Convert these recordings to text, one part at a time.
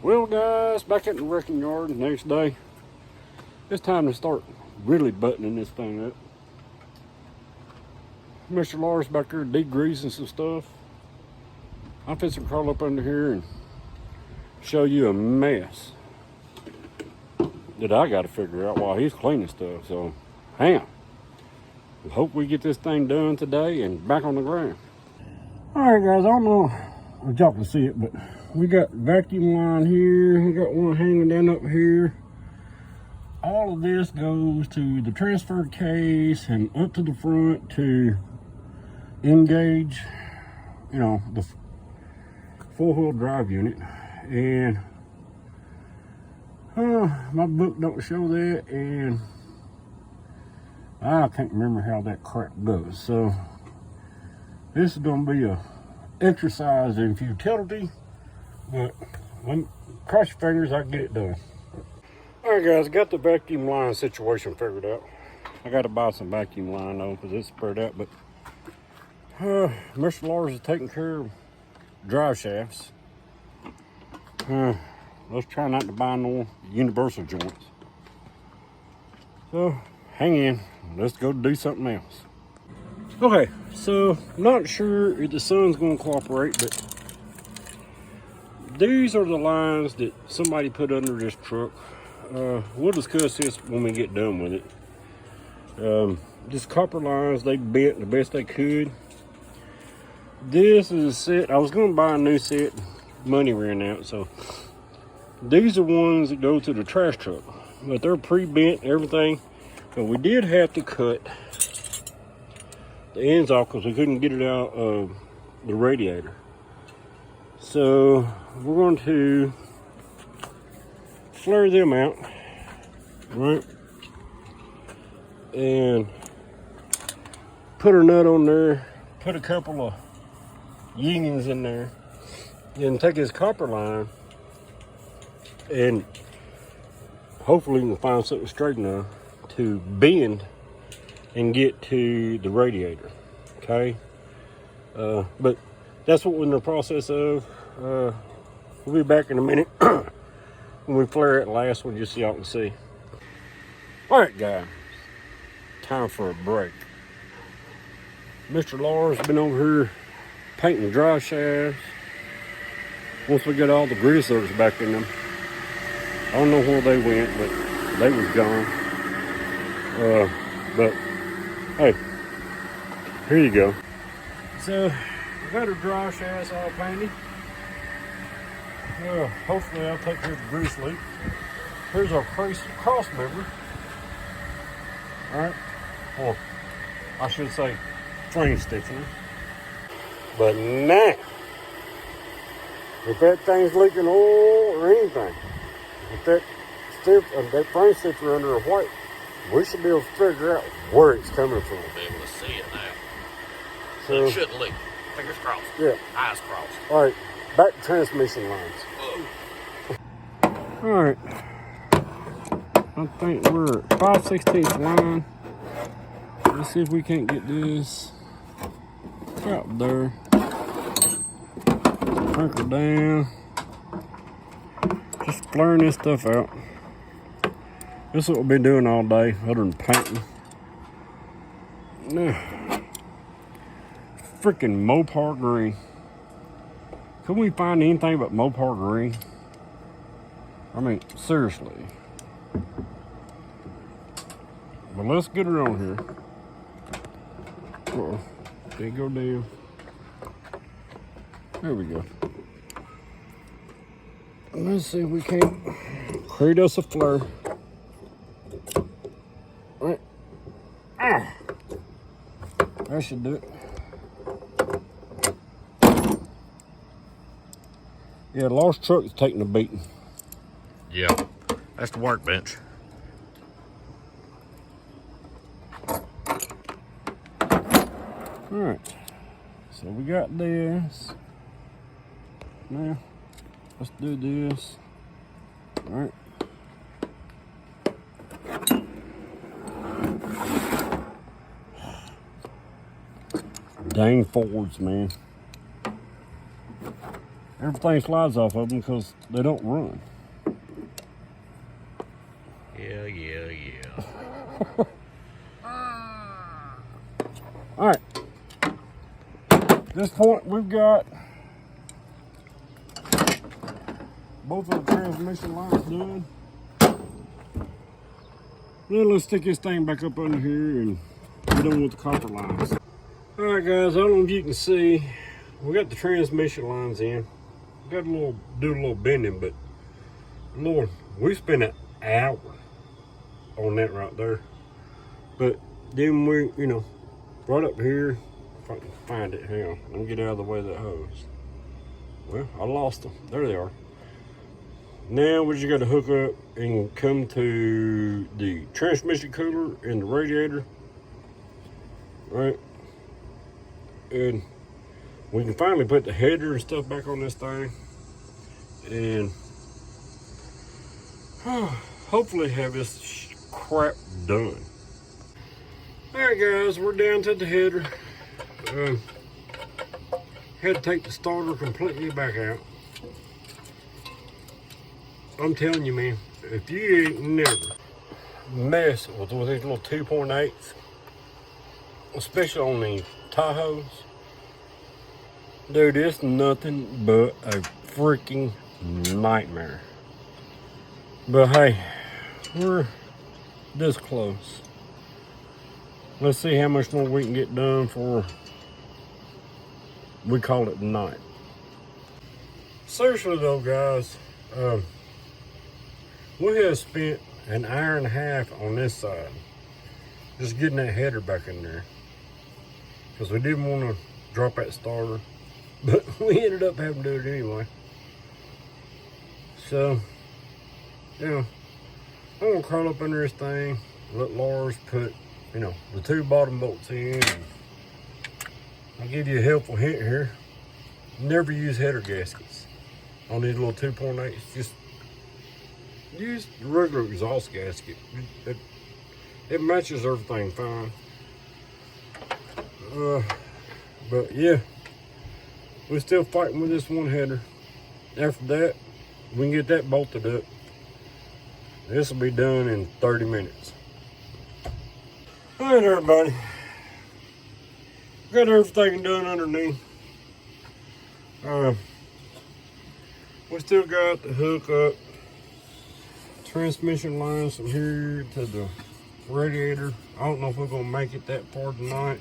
Well guys, back at the wrecking yard the next day. It's time to start really buttoning this thing up. Mr. Lars back there degreasing some stuff. I'm fixing to crawl up under here and show you a mess that I got to figure out while he's cleaning stuff. So hang on. Hope we get this thing done today and back on the ground. Alright guys, I don't know if y'all can see it, but we got vacuum line here. We got one hanging down up here. All of this goes to the transfer case and up to the front to engage, you know, the four-wheel drive unit. And my book don't show that, and I can't remember how that crap goes. So this is gonna be a exercise in futility, but cross your fingers, I can get it done. All right guys, got the vacuum line situation figured out. I got to buy some vacuum line though, because it's spread out, but Mr. Lars is taking care of drive shafts. Let's try not to buy no universal joints. So hang in, let's go do something else. Okay, so not sure if the sun's going to cooperate, but these are the lines that somebody put under this truck. We'll discuss this when we get done with it. These copper lines, they bent the best they could. This is a set. I was going to buy a new set. Money ran out, so these are ones that go to the trash truck, but they're pre-bent, everything. But we did have to cut the ends off because we couldn't get it out of the radiator. So we're going to flare them out, right? And put a nut on there, put a couple of unions in there, and take his copper line and hopefully we can find something straight enough to bend and get to the radiator, okay? But that's what we're in the process of. We'll be back in a minute. When we flare it last one, just so y'all can see. All right, guys, time for a break. Mr. Lars been over here painting drive shafts. Once we get all the greasers back in them, I don't know where they went, but they was gone. But hey, here you go. So we got our drive shafts all painted. Hopefully I'll take care of the grease leak. Here's our cross member. Alright, or I should say frame stiffener. But now, if that thing's leaking oil or anything, if that frame stiffener under a white, we should be able to figure out where it's coming from. We'll be able to see it now. So it shouldn't leak. Fingers crossed. Yeah. Eyes crossed. Alright, back to transmission lines. Alright, I think we're at 5/16 line. Let's see if we can't get this out there. Crank her down. Just flaring this stuff out. This is what we've been doing all day, other than painting. Now, freaking Mopar green. Couldn't we find anything but Mopar green? I mean, seriously. But let's get her on here. Uh-oh. Can't go down. There we go. Let's see if we can't create us a flare. All right. That should do it. Yeah, Lars' truck is taking a beating. Yeah, that's the workbench. Alright, so we got this. Now, let's do this. Alright. Dang Fords, man. everything slides off of them because they don't run. Yeah. All right. At this point, we've got both of the transmission lines done. Then let's stick this thing back up under here and get on with the copper lines. All right, guys, I don't know if you can see, we got the transmission lines in. We got do a little bending, but Lord, we spent an hour on that right there. But then we, right up here, if I can find it, hang on, let me get out of the way of that hose. Well, I lost them. There they are. Now we just got to hook up and come to the transmission cooler and the radiator, right? And we can finally put the header and stuff back on this thing, and hopefully have this crap done. All right, guys, we're down to the header. Had to take the starter completely back out. I'm telling you, man, if you ain't never mess with these little 2.8s, especially on these Tahoes, dude, it's nothing but a freaking nightmare. But hey, we're this close. Let's see how much more we can get done for, we call it night. Seriously though, guys, we have spent an hour and a half on this side just getting that header back in there, because we didn't want to drop that starter, but we ended up having to do it anyway. So, I'm gonna crawl up under this thing, let Lars put, the 2 bottom bolts in. And I'll give you a helpful hint here: never use header gaskets on these little 2.8s. Just use the regular exhaust gasket. It matches everything fine. But yeah, we're still fighting with this one header. After that, we can get that bolted up. This will be done in 30 minutes. All right, everybody. Got everything done underneath. We still got the hook up transmission lines from here to the radiator. I don't know if we're gonna make it that far tonight,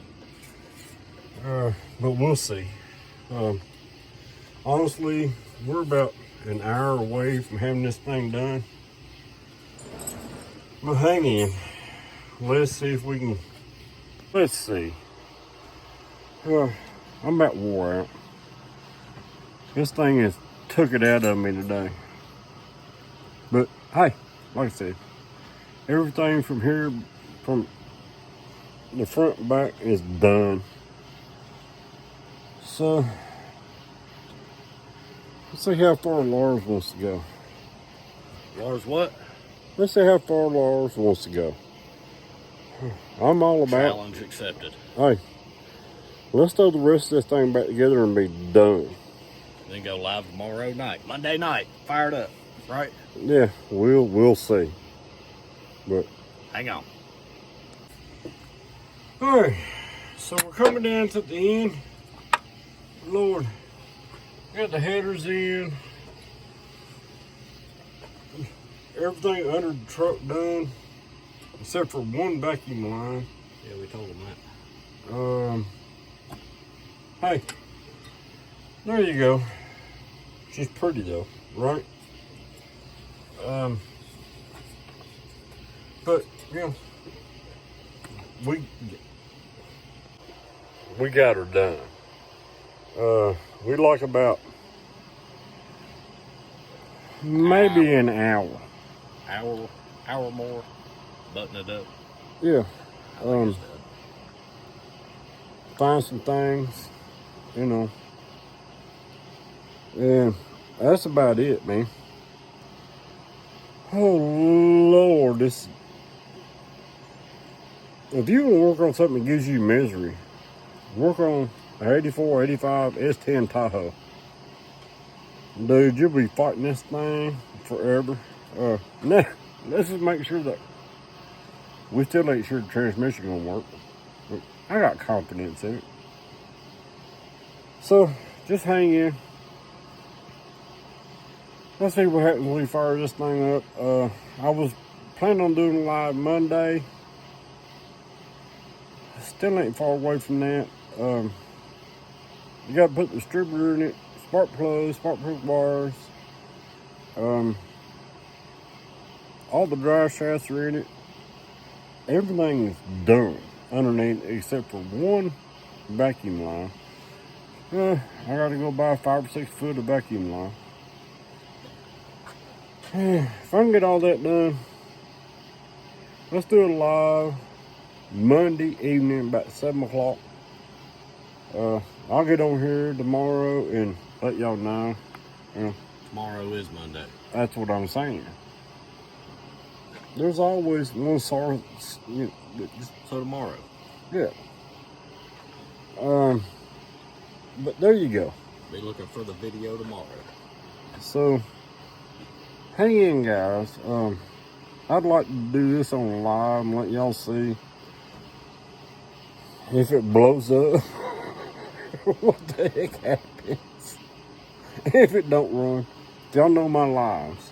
but we'll see. Honestly, we're about an hour away from having this thing done. But hang in. Let's see if we can. Let's see. I'm about wore out. This thing has took it out of me today. But hey, like I said, everything from here, from the front and back, is done. So let's see how far Lars wants to go. Lars what? Let's see how far Lars wants to go. I'm all about challenge accepted. Hey, let's throw the rest of this thing back together and be done. Then go live tomorrow night, Monday night, fired up, right? Yeah, we'll see. But hang on. All right, so we're coming down to the end. Lord, got the headers in, everything under the truck done, except for one vacuum line. Yeah, we told them that. Hey, there you go. She's pretty though, right? But we got her done. We like about maybe an hour. Hour more, button it up. Yeah. Find some things, and that's about it, man. Oh Lord, this. If you want to work on something that gives you misery, work on an 84, 85 S10 Tahoe. Dude, you'll be fighting this thing forever. Now, let's just make sure that we still ain't sure the transmission gonna work. But I got confidence in it. So, just hang in. Let's see what happens when we fire this thing up. I was planning on doing a live Monday. Still ain't far away from that. You gotta put the distributor in it, spark plugs, wires. All the drive shafts are in it. Everything is done underneath except for one vacuum line. I gotta go buy 5 or 6 foot of vacuum line. If I can get all that done, let's do it live Monday evening about 7 o'clock. I'll get on here tomorrow and let y'all know. Tomorrow is Monday. That's what I'm saying. There's always one source. So tomorrow. Yeah. But there you go. Be looking for the video tomorrow. So, hang in, guys. I'd like to do this on live and let y'all see if it blows up. What the heck happens? If it don't run, y'all know my lives.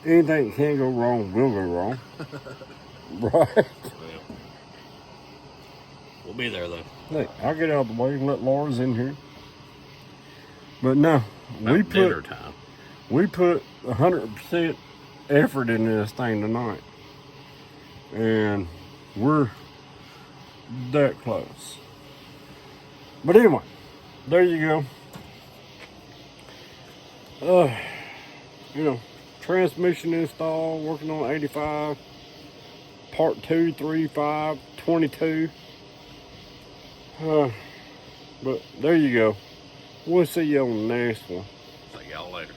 Anything that can go wrong will go wrong. Right? Yeah. We'll be there though. Look, I'll get out of the way and let Laura's in here. But no, About dinner time. we put 100% effort into this thing tonight. And we're that close. But anyway, there you go. Transmission install, working on 85, part 2, 3, 5, 22. But there you go. We'll see you on the next one. See y'all later.